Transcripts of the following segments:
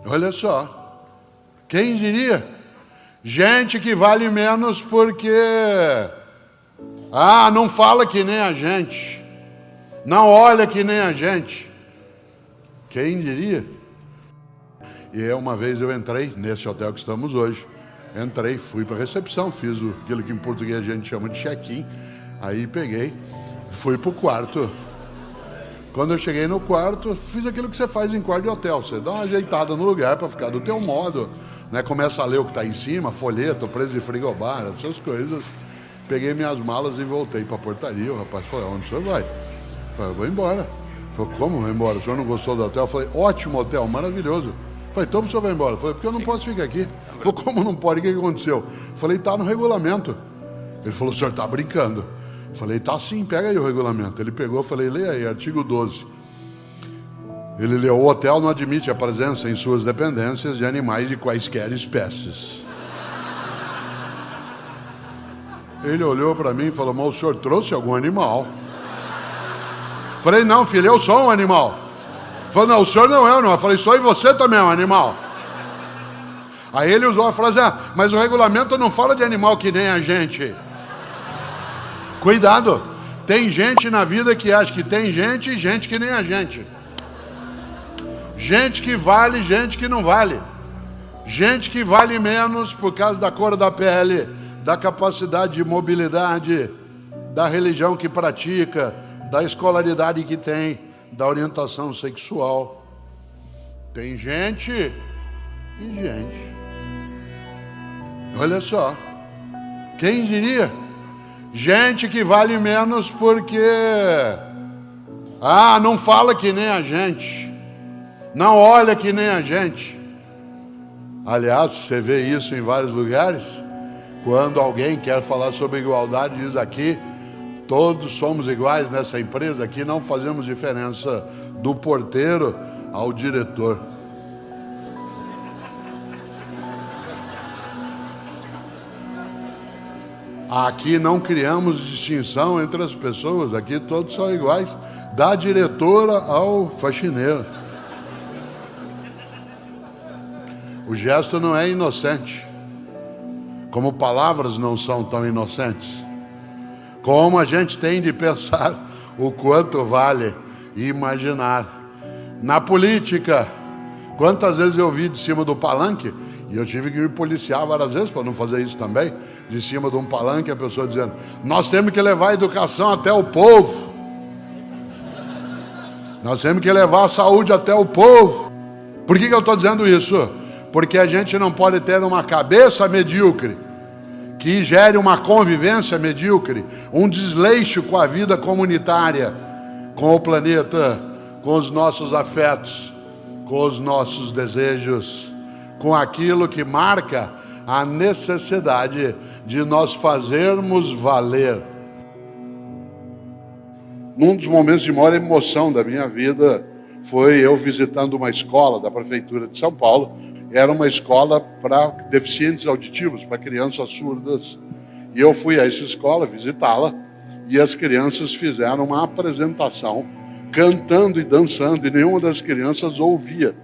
Olha só, quem diria? Gente que vale menos porque não fala que nem a gente, não olha que nem a gente. Quem diria? E uma vez eu entrei nesse hotel que estamos hoje. Entrei, fui para a recepção, fiz aquilo que em português a gente chama de check-in. Aí peguei, fui para o quarto. Quando eu cheguei no quarto, fiz aquilo que você faz em quarto de hotel. Você dá uma ajeitada no lugar para ficar do teu modo, né? Começa a ler o que está em cima, folheto, preço de frigobar, essas coisas. Peguei minhas malas e voltei para a portaria. O rapaz falou, onde o senhor vai? Eu falei, vou embora. Ele falou, como vou embora? O senhor não gostou do hotel? Eu falei, ótimo hotel, maravilhoso. Eu falei, então o senhor vai embora? Eu falei, porque eu não posso ficar aqui. Ele falou, como não pode? O que aconteceu? Eu falei, está no regulamento. Ele falou, o senhor está brincando. Eu falei, tá sim, pega aí o regulamento. Ele pegou, eu falei, leia aí, artigo 12. Ele leu, o hotel não admite a presença em suas dependências de animais de quaisquer espécies. Ele olhou para mim e falou, mas o senhor trouxe algum animal? Eu falei, não, filho, eu sou um animal. Ele falou, não, o senhor não é um animal. Eu falei, só e você também é um animal. Aí ele usou a frase, mas o regulamento não fala de animal que nem a gente. Cuidado, tem gente na vida que acha que tem gente e gente que nem a gente. Gente que vale, gente que não vale. Gente que vale menos por causa da cor da pele, da capacidade de mobilidade, da religião que pratica, da escolaridade que tem, da orientação sexual. Tem gente e gente. Olha só, quem diria? Gente que vale menos porque não fala que nem a gente, não olha que nem a gente. Aliás, você vê isso em vários lugares. Quando alguém quer falar sobre igualdade, diz aqui, todos somos iguais nessa empresa, aqui não fazemos diferença do porteiro ao diretor. Aqui não criamos distinção entre as pessoas, aqui todos são iguais, da diretora ao faxineiro. O gesto não é inocente, como palavras não são tão inocentes. Como a gente tem de pensar o quanto vale e imaginar. Na política, quantas vezes eu vi de cima do palanque, e eu tive que me policiar várias vezes para não fazer isso também, de cima de um palanque, a pessoa dizendo, nós temos que levar a educação até o povo. Nós temos que levar a saúde até o povo. Por que eu estou dizendo isso? Porque a gente não pode ter uma cabeça medíocre, que gere uma convivência medíocre, um desleixo com a vida comunitária, com o planeta, com os nossos afetos, com os nossos desejos, com aquilo que marca a necessidade de nós fazermos valer. Num dos momentos de maior emoção da minha vida foi eu visitando uma escola da Prefeitura de São Paulo. Era uma escola para deficientes auditivos, para crianças surdas. E eu fui a essa escola visitá-la e as crianças fizeram uma apresentação, cantando e dançando, e nenhuma das crianças ouvia.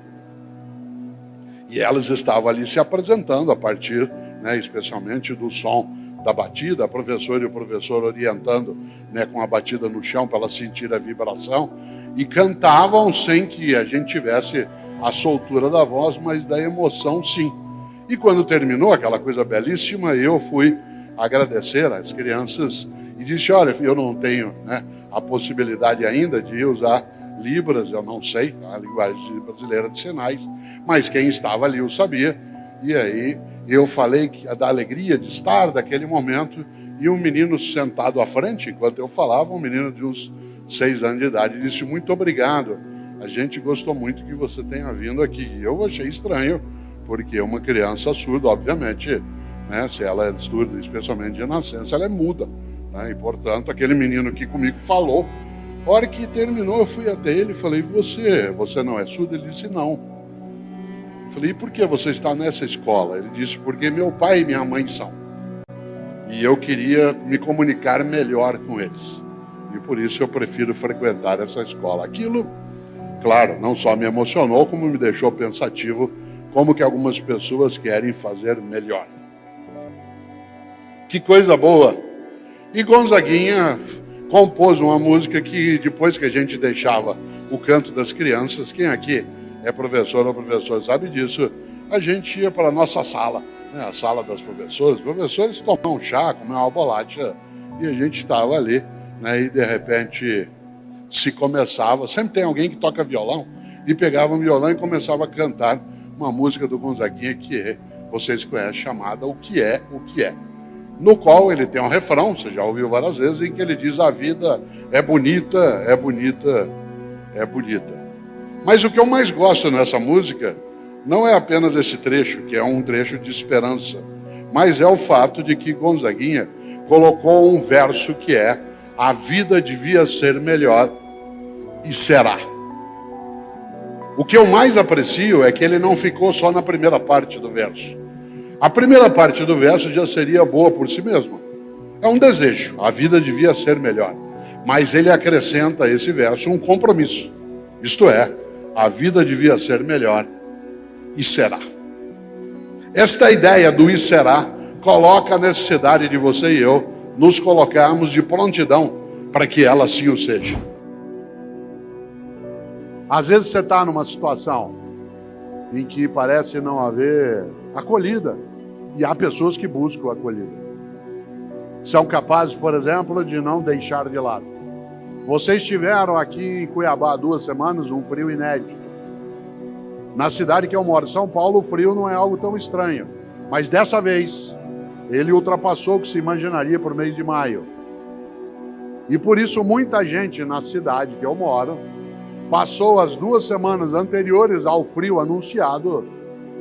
E elas estavam ali se apresentando a partir, especialmente do som da batida, a professora e o professor orientando, com a batida no chão para elas sentirem a vibração, e cantavam sem que a gente tivesse a soltura da voz, mas da emoção sim. E quando terminou aquela coisa belíssima, eu fui agradecer às crianças e disse, olha, eu não tenho a possibilidade ainda de usar Libras, eu não sei a linguagem brasileira de sinais, mas quem estava ali eu sabia. E aí eu falei da alegria de estar naquele momento, e um menino sentado à frente, enquanto eu falava, um menino de uns 6 anos de idade, disse, muito obrigado, a gente gostou muito que você tenha vindo aqui. E eu achei estranho, porque uma criança surda, obviamente, se ela é surda, especialmente de nascença, ela é muda, e portanto aquele menino que comigo falou. A hora que terminou, eu fui até ele e falei, você não é surdo? Ele disse, não. Eu falei, e por que você está nessa escola? Ele disse, porque meu pai e minha mãe são. E eu queria me comunicar melhor com eles. E por isso eu prefiro frequentar essa escola. Aquilo claro, não só me emocionou, como me deixou pensativo, como que algumas pessoas querem fazer melhor. Que coisa boa! E Gonzaguinha compôs uma música que, depois que a gente deixava o canto das crianças, quem aqui é professor ou professor sabe disso, a gente ia para a nossa sala, né, a sala das professoras. Os professores tomavam um chá, comiam uma bolacha, e a gente estava ali, né, e de repente se começava, sempre tem alguém que toca violão, e pegava um violão e começava a cantar uma música do Gonzaguinha que vocês conhecem, chamada O Que É, O Que É. No qual ele tem um refrão, você já ouviu várias vezes, em que ele diz: a vida é bonita, é bonita, é bonita. Mas o que eu mais gosto nessa música não é apenas esse trecho, que é um trecho de esperança, mas é o fato de que Gonzaguinha colocou um verso que é: a vida devia ser melhor e será. O que eu mais aprecio é que ele não ficou só na primeira parte do verso. A primeira parte do verso já seria boa por si mesma. É um desejo, a vida devia ser melhor. Mas ele acrescenta a esse verso um compromisso. Isto é, a vida devia ser melhor e será. Esta ideia do e será coloca a necessidade de você e eu nos colocarmos de prontidão para que ela assim o seja. Às vezes você está numa situação em que parece não haver acolhida, e há pessoas que buscam acolhida. São capazes, por exemplo, de não deixar de lado. Vocês tiveram aqui em Cuiabá 2 semanas um frio inédito. Na cidade que eu moro, São Paulo, o frio não é algo tão estranho. Mas dessa vez, ele ultrapassou o que se imaginaria por mês de maio. E por isso muita gente na cidade que eu moro passou as 2 semanas anteriores ao frio anunciado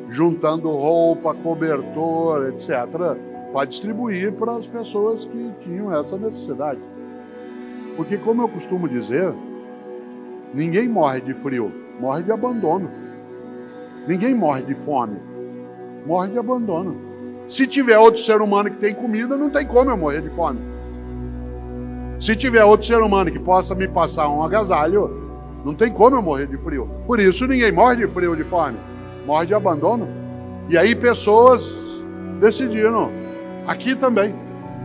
juntando roupa, cobertor, etc., para distribuir para as pessoas que tinham essa necessidade. Porque, como eu costumo dizer, ninguém morre de frio, morre de abandono. Ninguém morre de fome, morre de abandono. Se tiver outro ser humano que tem comida, não tem como eu morrer de fome. Se tiver outro ser humano que possa me passar um agasalho, não tem como eu morrer de frio. Por isso, ninguém morre de frio ou de fome, morre de abandono. E aí pessoas decidiram, aqui também,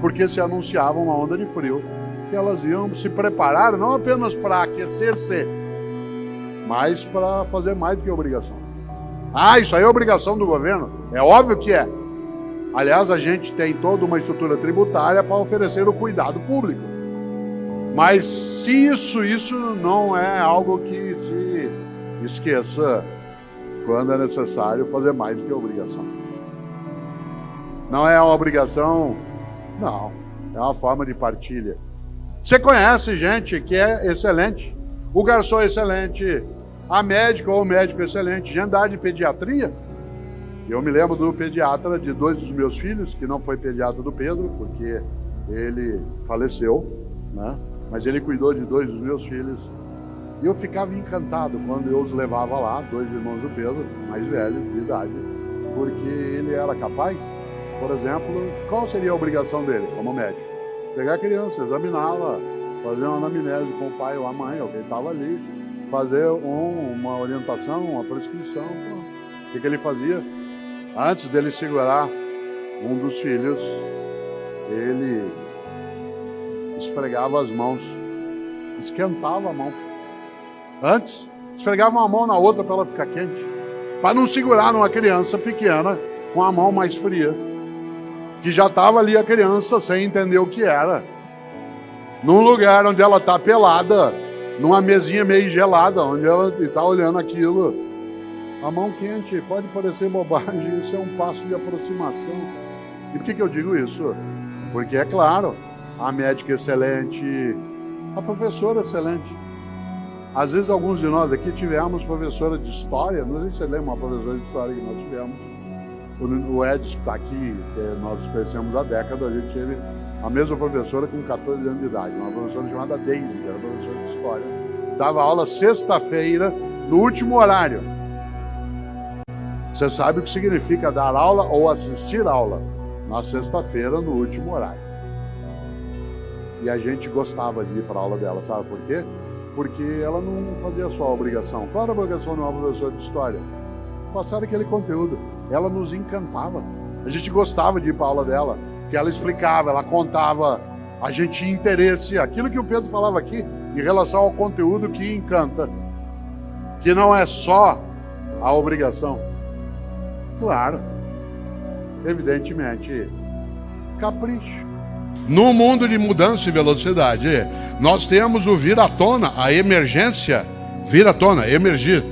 porque se anunciava uma onda de frio, que elas iam se preparar não apenas para aquecer-se, mas para fazer mais do que obrigação. Ah, isso aí é obrigação do governo? É óbvio que é. Aliás, a gente tem toda uma estrutura tributária para oferecer o cuidado público. Mas se isso não é algo que se esqueça quando é necessário fazer mais do que obrigação. Não é uma obrigação, não. É uma forma de partilha. Você conhece gente que é excelente. O garçom é excelente, a médica ou o médico é excelente, gente da área de pediatria. Eu me lembro do pediatra de 2 dos meus filhos, que não foi pediatra do Pedro, porque ele faleceu, né? Mas ele cuidou de 2 dos meus filhos. E eu ficava encantado quando eu os levava lá, 2 irmãos do Pedro, mais velhos de idade, porque ele era capaz, por exemplo, qual seria a obrigação dele como médico? Pegar a criança, examiná-la, fazer uma anamnese com o pai ou a mãe, ou quem estava ali, fazer uma orientação, uma prescrição. O que ele fazia? Antes dele segurar um dos filhos, ele esfregava as mãos, esquentava a mão. Antes, esfregava uma mão na outra para ela ficar quente, para não segurar numa criança pequena com a mão mais fria, que já estava ali a criança sem entender o que era. Num lugar onde ela está pelada, numa mesinha meio gelada, onde ela está olhando aquilo. A mão quente, pode parecer bobagem, isso é um passo de aproximação. E por que eu digo isso? Porque, é claro, a médica excelente, a professora excelente. Às vezes alguns de nós aqui tivemos professora de história, não sei se você lembra uma professora de história que nós tivemos. O Edson está aqui, nós conhecemos há décadas, a gente teve a mesma professora com 14 anos de idade, uma professora chamada Daisy, que era professora de história. Dava aula sexta-feira, no último horário. Você sabe o que significa dar aula ou assistir aula? Na sexta-feira, no último horário. E a gente gostava de ir para a aula dela, sabe por quê? porque ela não fazia só a obrigação. Qual era a obrigação de uma professora de história? Passar aquele conteúdo. Ela nos encantava. A gente gostava de ir para a aula dela, porque ela explicava, ela contava, a gente tinha interesse. Aquilo que o Pedro falava aqui, em relação ao conteúdo que encanta, que não é só a obrigação. Claro, evidentemente, capricho. No mundo de mudança e velocidade, nós temos o vir à tona, a emergência, vir à tona, emergir,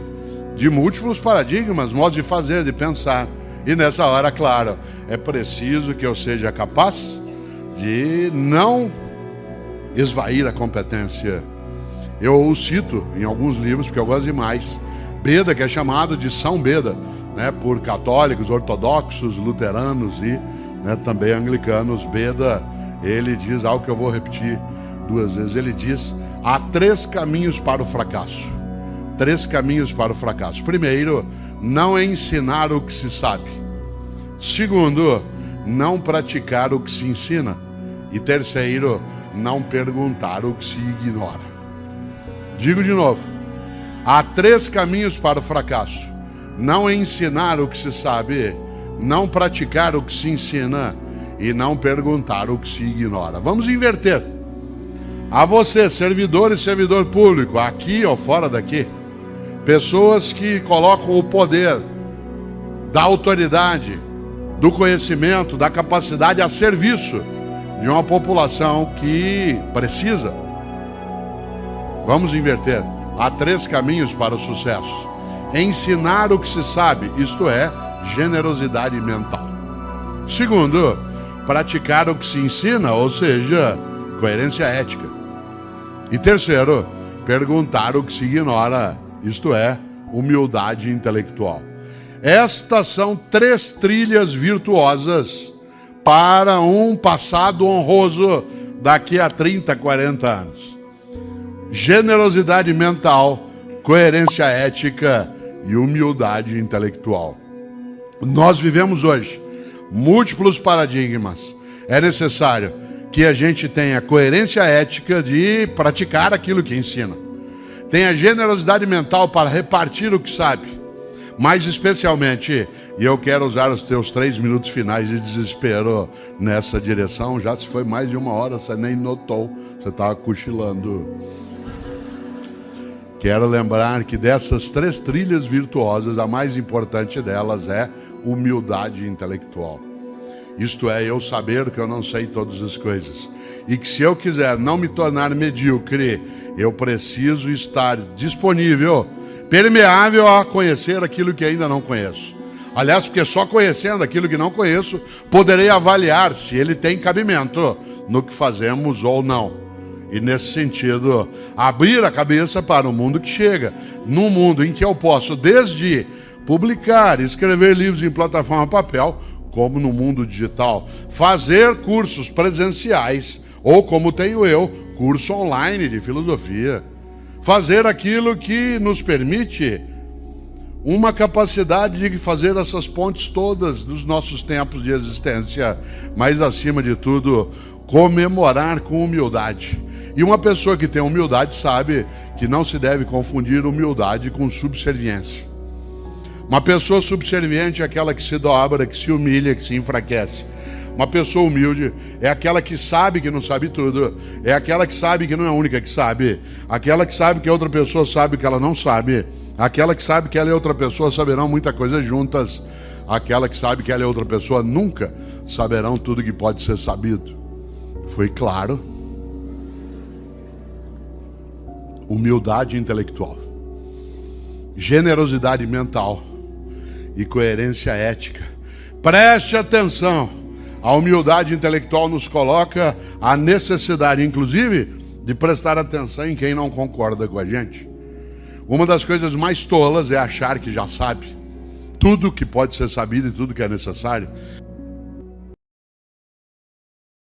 de múltiplos paradigmas, modos de fazer, de pensar. E nessa hora, claro, é preciso que eu seja capaz de não esvair a competência. Eu o cito em alguns livros, porque eu gosto demais. Beda, que é chamado de São Beda, né, por católicos, ortodoxos, luteranos e também anglicanos. Beda, ele diz algo que eu vou repetir 2 vezes. Ele diz: há 3 caminhos para o fracasso. 3 caminhos para o fracasso. Primeiro, não ensinar o que se sabe. Segundo, não praticar o que se ensina. E terceiro, não perguntar o que se ignora. Digo de novo: há 3 caminhos para o fracasso. Não ensinar o que se sabe, não praticar o que se ensina e não perguntar o que se ignora. Vamos inverter. A você, servidor e servidor público, aqui ou fora daqui, pessoas que colocam o poder da autoridade, do conhecimento, da capacidade a serviço de uma população que precisa. Vamos inverter. Há 3 caminhos para o sucesso. Ensinar o que se sabe, isto é, generosidade mental. Segundo, praticar o que se ensina, ou seja, coerência ética. E terceiro, perguntar o que se ignora, isto é, humildade intelectual. Estas são 3 trilhas virtuosas para um passado honroso daqui a 30, 40 anos. Generosidade mental, coerência ética e humildade intelectual. Nós vivemos hoje múltiplos paradigmas. É necessário que a gente tenha coerência ética de praticar aquilo que ensina. Tenha generosidade mental para repartir o que sabe. Mais especialmente, e eu quero usar os teus 3 minutos finais de desespero nessa direção. Já se foi mais de 1 hora, você nem notou, você estava cochilando. Quero lembrar que dessas 3 trilhas virtuosas, a mais importante delas é humildade intelectual. Isto é, eu saber que eu não sei todas as coisas. E que se eu quiser não me tornar medíocre, eu preciso estar disponível, permeável a conhecer aquilo que ainda não conheço. Aliás, porque só conhecendo aquilo que não conheço, poderei avaliar se ele tem cabimento no que fazemos ou não. E nesse sentido, abrir a cabeça para o mundo que chega. Num mundo em que eu posso desde publicar, escrever livros em plataforma papel, como no mundo digital, fazer cursos presenciais, ou como tenho eu, curso online de filosofia. Fazer aquilo que nos permite uma capacidade de fazer essas pontes todas dos nossos tempos de existência, mas acima de tudo, comemorar com humildade. E uma pessoa que tem humildade sabe que não se deve confundir humildade com subserviência. Uma pessoa subserviente é aquela que se dobra, que se humilha, que se enfraquece. Uma pessoa humilde é aquela que sabe que não sabe tudo, é aquela que sabe que não é a única que sabe, aquela que sabe que outra pessoa sabe que ela não sabe, aquela que sabe que ela e outra pessoa saberão muita coisa juntas, aquela que sabe que ela e outra pessoa nunca saberão tudo que pode ser sabido. Foi claro? Humildade intelectual, generosidade mental e coerência ética. Preste atenção, a humildade intelectual nos coloca a necessidade, inclusive, de prestar atenção em quem não concorda com a gente. Uma das coisas mais tolas é achar que já sabe tudo que pode ser sabido e tudo que é necessário.